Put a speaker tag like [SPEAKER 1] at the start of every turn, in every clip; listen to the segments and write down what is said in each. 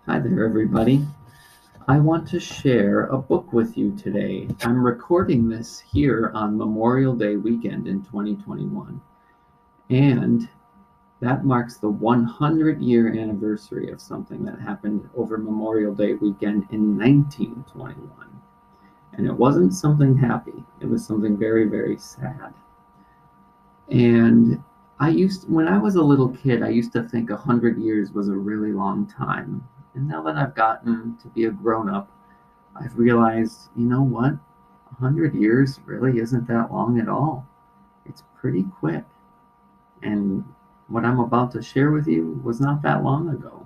[SPEAKER 1] Hi there, everybody. I want to share a book with you today. I'm recording this here on Memorial Day weekend in 2021, and that marks the 100-year anniversary of something that happened over Memorial Day weekend in 1921. And it wasn't something happy, it was something very, very sad. And when I was a little kid, I used to think 100 years was a really long time. And now that I've gotten to be a grown up, I've realized, you know what? 100 years really isn't that long at all. It's pretty quick. And what I'm about to share with you was not that long ago.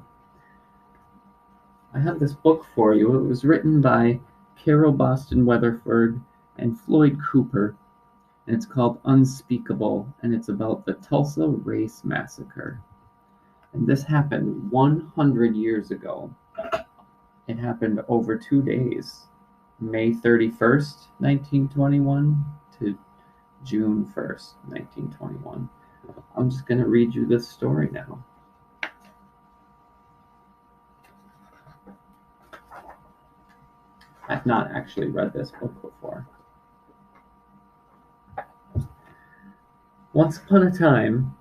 [SPEAKER 1] I have this book for you. It was written by Carol Boston Weatherford and Floyd Cooper, and it's called Unspeakable, and it's about the Tulsa Race Massacre. And this happened 100 years ago. It happened over 2 days, May 31st, 1921 to June 1st, 1921. I'm just going to read you this story now. I've not actually read this book before. Once upon a time,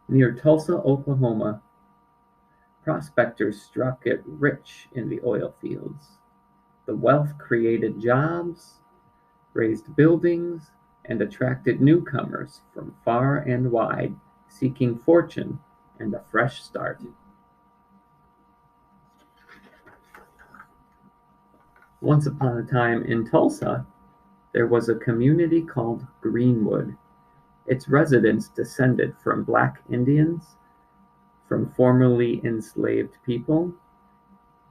[SPEAKER 1] near Tulsa, Oklahoma, prospectors struck it rich in the oil fields. The wealth created jobs, raised buildings, and attracted newcomers from far and wide seeking fortune and a fresh start. Once upon a time in Tulsa, there was a community called Greenwood. Its residents descended from black Indians, from formerly enslaved people,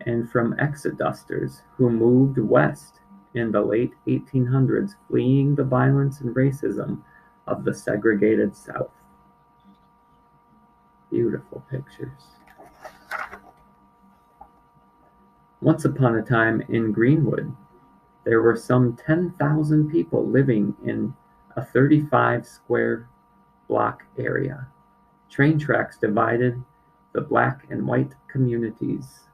[SPEAKER 1] and from exodusters who moved west in the late 1800s, fleeing the violence and racism of the segregated South. Beautiful pictures. Once upon a time in Greenwood, there were some 10,000 people living in a 35 square block area. Train tracks divided the black and white communities.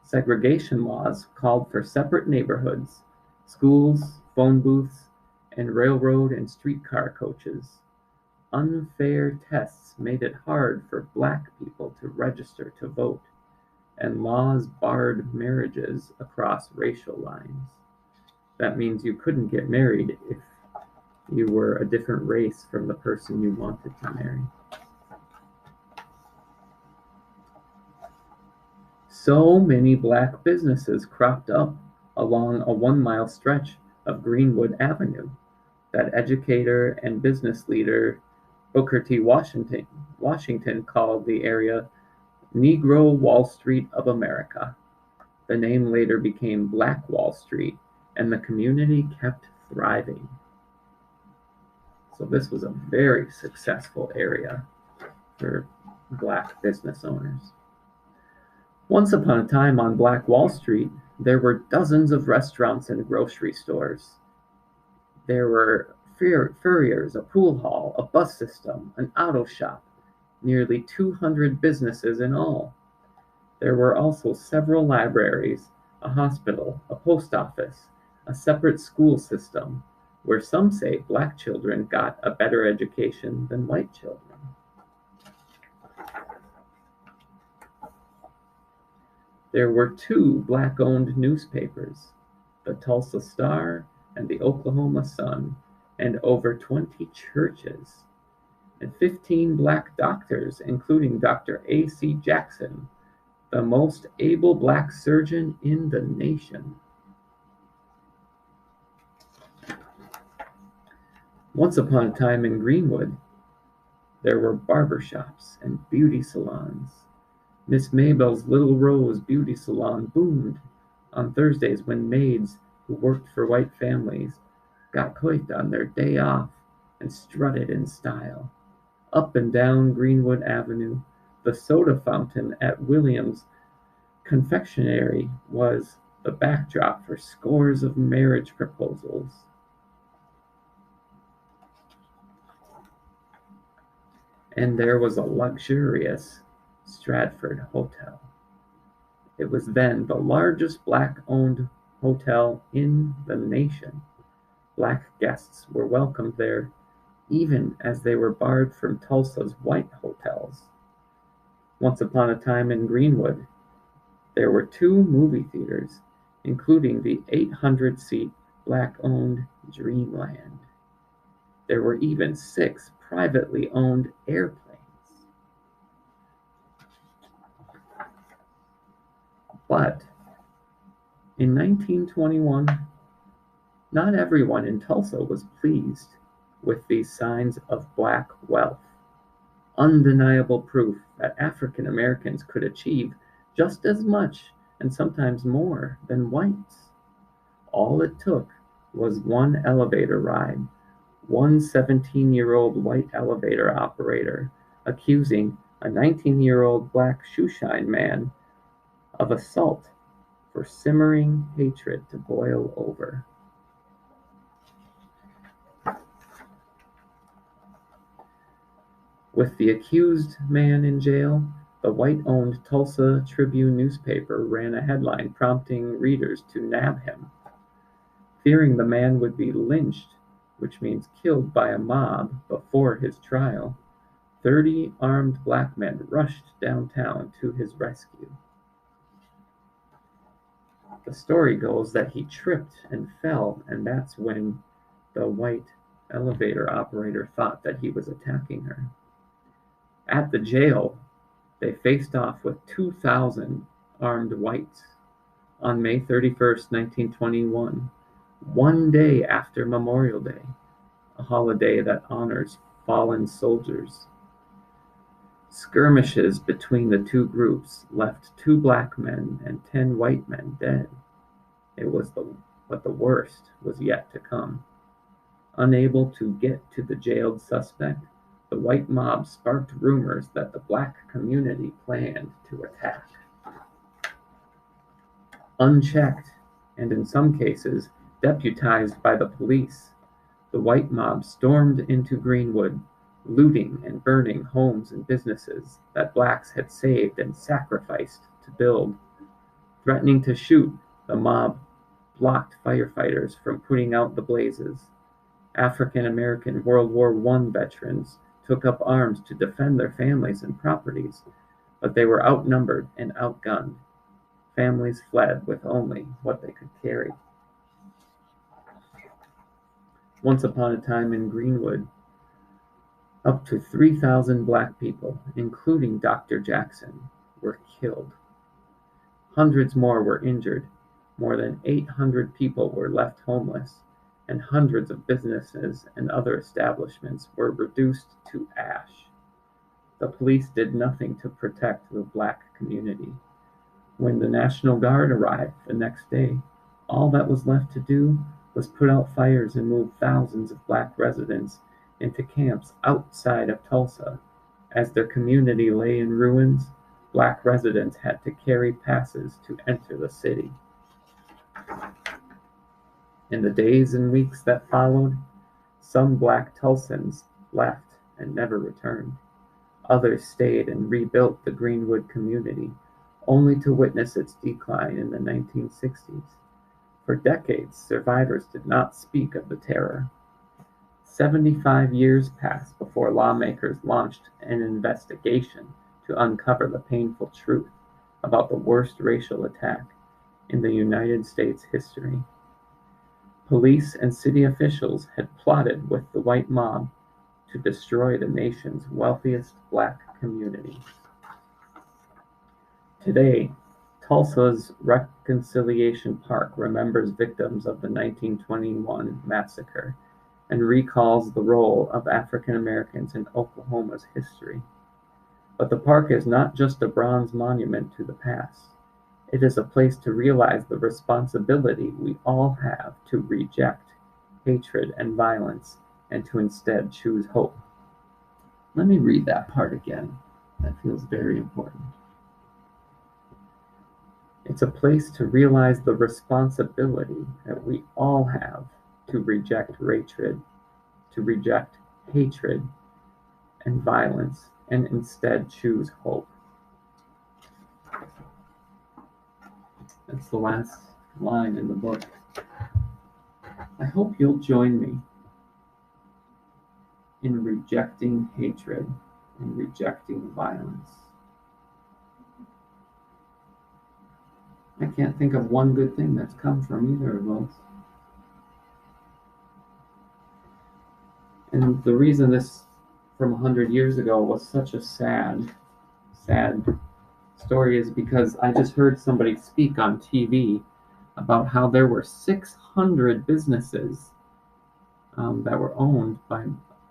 [SPEAKER 1] Segregation laws called for separate neighborhoods, schools, phone booths, and railroad and streetcar coaches. Unfair tests made it hard for black people to register to vote, and laws barred marriages across racial lines. That means you couldn't get married if you were a different race from the person you wanted to marry. So many black businesses cropped up along a 1 mile stretch of Greenwood Avenue that educator and business leader Booker T. Washington called the area Negro Wall Street of America. The name later became Black Wall Street, and the community kept thriving. So this was a very successful area for black business owners. Once upon a time on Black Wall Street, there were dozens of restaurants and grocery stores. There were furriers, a pool hall, a bus system, an auto shop, nearly 200 businesses in all. There were also several libraries, a hospital, a post office, a separate school system, where some say black children got a better education than white children. There were two black-owned newspapers, the Tulsa Star and the Oklahoma Sun, and over 20 churches, and 15 black doctors, including Dr. A.C. Jackson, the most able black surgeon in the nation. Once upon a time in Greenwood, there were barber shops and beauty salons. Miss Mabel's Little Rose Beauty Salon boomed on Thursdays when maids who worked for white families got coiffed on their day off and strutted in style. Up and down Greenwood Avenue, the soda fountain at Williams' confectionery was the backdrop for scores of marriage proposals. And there was a luxurious Stratford hotel. It was then the largest black-owned hotel in the nation. Black guests were welcomed there even as they were barred from Tulsa's white hotels. Once upon a time in Greenwood, there were 2 movie theaters, including the 800-seat black-owned Dreamland. There were even 6 privately owned airplanes. But in 1921, not everyone in Tulsa was pleased with these signs of black wealth, undeniable proof that African Americans could achieve just as much and sometimes more than whites. All it took was one elevator ride, one 17-year-old white elevator operator accusing a 19-year-old black shoeshine man of assault for simmering hatred to boil over. With the accused man in jail, the white-owned Tulsa Tribune newspaper ran a headline prompting readers to nab him. Fearing the man would be lynched, which means killed by a mob before his trial, 30 armed black men rushed downtown to his rescue. The story goes that he tripped and fell, and that's when the white elevator operator thought that he was attacking her. At the jail, they faced off with 2,000 armed whites on May 31st, 1921, one day after Memorial Day, a holiday that honors fallen soldiers. Skirmishes between the 2 groups left 2 black men and 10 white men dead. But the worst was yet to come. Unable to get to the jailed suspect, the white mob sparked rumors that the black community planned to attack. Unchecked, and in some cases deputized by the police, the white mob stormed into Greenwood, looting and burning homes and businesses that blacks had saved and sacrificed to build. Threatening to shoot, the mob blocked firefighters from putting out the blazes. African American World War I veterans took up arms to defend their families and properties, but they were outnumbered and outgunned. Families fled with only what they could carry. Once upon a time in Greenwood, up to 3,000 black people, including Dr. Jackson, were killed. Hundreds more were injured. More than 800 people were left homeless, and hundreds of businesses and other establishments were reduced to ash. The police did nothing to protect the black community. When the National Guard arrived the next day, all that was left to do was put out fires and move thousands of black residents into camps outside of Tulsa. As their community lay in ruins, black residents had to carry passes to enter the city. In the days and weeks that followed, some black Tulsans left and never returned. Others stayed and rebuilt the Greenwood community, only to witness its decline in the 1960s. For decades, survivors did not speak of the terror. 75 years passed before lawmakers launched an investigation to uncover the painful truth about the worst racial attack in the United States history. Police and city officials had plotted with the white mob to destroy the nation's wealthiest black community. Today, Tulsa's Reconciliation Park remembers victims of the 1921 massacre and recalls the role of African Americans in Oklahoma's history. But the park is not just a bronze monument to the past. It is a place to realize the responsibility we all have to reject hatred and violence and to instead choose hope. Let me read that part again. That feels very important. It's a place to realize the responsibility that we all have to reject hatred and violence, and instead choose hope. That's the last line in the book. I hope you'll join me in rejecting hatred and rejecting violence. I can't think of one good thing that's come from either of those. And the reason this from 100 years ago was such a sad story is because I just heard somebody speak on TV about how there were 600 businesses that were owned by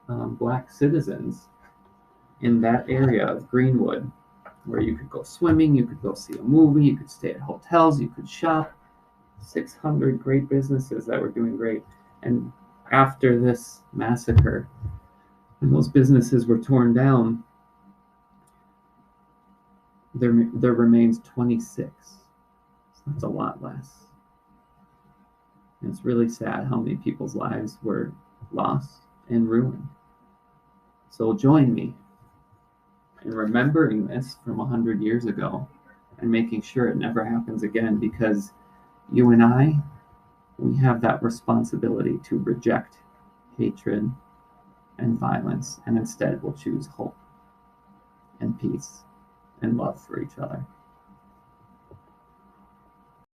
[SPEAKER 1] black citizens in that area of Greenwood, where you could go swimming, you could go see a movie, you could stay at hotels, you could shop. 600 great businesses that were doing great. And after this massacre, and those businesses were torn down, there remains 26. So that's a lot less. And it's really sad how many people's lives were lost and ruined. So join me in remembering this from 100 years ago and making sure it never happens again, because you and I, we have that responsibility to reject hatred and violence, and instead we'll choose hope and peace and love for each other.